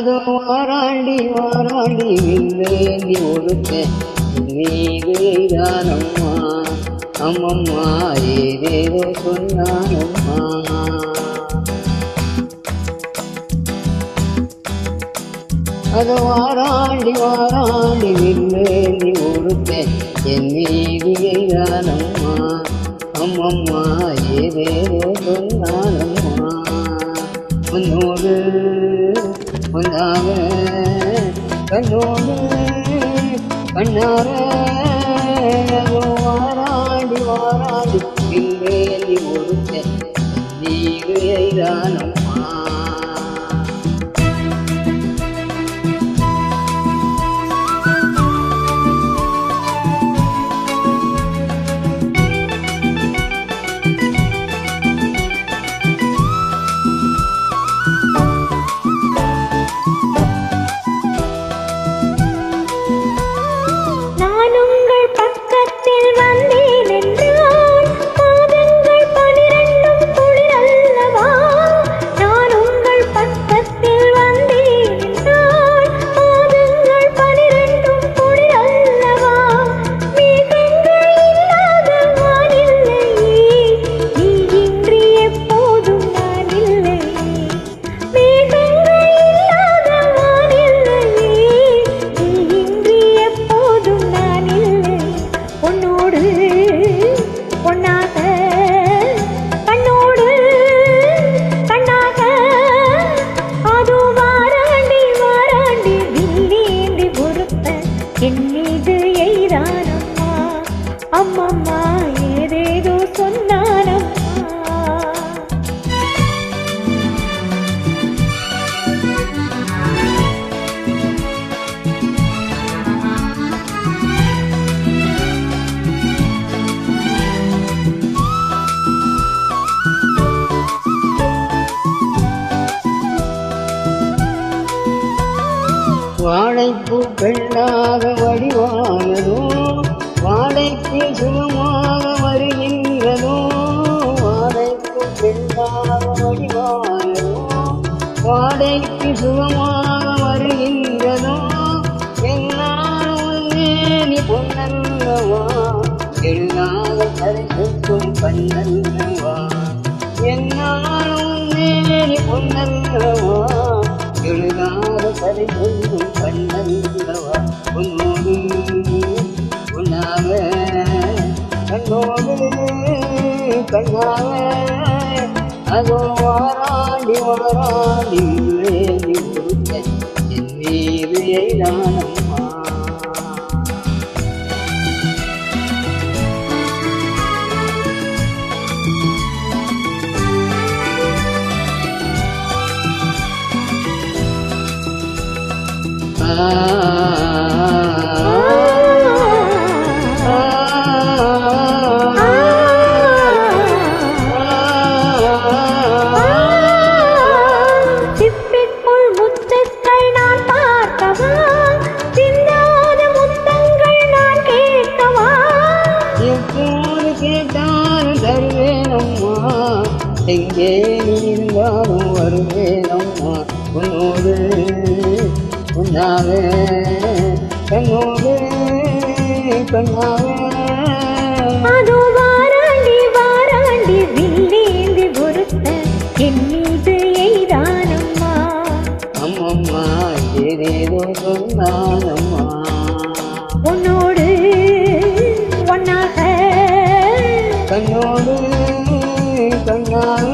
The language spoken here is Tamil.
அது வாராண்டி வாராண்டி வில்லேந்தி ஒருத்த மீது எய்தானம்மா அம்மம்மா ஏதேதோ சொன்னானம்மா. அது வாராண்டி வாராண்டி வில்லேந்தி ஒருத்த என் மீது எய்தானம்மா அம்மம்மா ஏதேதோ சொன்னானம்மா. உன்னோடு ஒன்றாக கண்ணோடு கண்ணார வாராண்டி வாராண்டி வில்லேந்தி ஒருத்த மீது எய்தானம்மா. அம்மம்மா ஏதேதோ சொன்னானம்மா. வாழைப்பூ பெண்ணாக வடிவானதோ வாழைக்கு சுகமாக வருகின்றதோ. வாழைப்பூ பெண்ணாக வடிவானதோ வாழைக்கு சுகமாக வருகின்றதோ. என்னாலும் நீ பொன்னல்லவா எண்ணாக கரைக்கும் பண்ணல்லவா. என்னாலும் நீ பொன்னல்லவா எழுதாத கதை சொல்லும் கண்ணல்லவா. உன்னோடு உன்னாக கண்ணோடு கண்ணாக அதோ வாராண்டி வாராண்டி வில்லேந்தி ஒருத்த என் மீது எய்தானம்மா. சிப்பிக்குள் முத்துக்கள் நான் பார்க்கவா, சிந்தாத முத்தங்கள் நான் கேட்கவா. எப்போது கேட்டாலும் தருவேனம்மா, எங்கே நீ இருந்தாலும் வருவேனம்மா. உன்னோடு உன்னாக கண்ணோடு கண்ணாக அதோ வாராண்டி வாராண்டி வில்லேந்தி ஒருத்த என் மீது எய்தானம்மா. அம்மம்மா ஏதேதோ சொன்னானம்மா. உன்னோடு ஒன்னாக கண்ணோடு கண்ணாக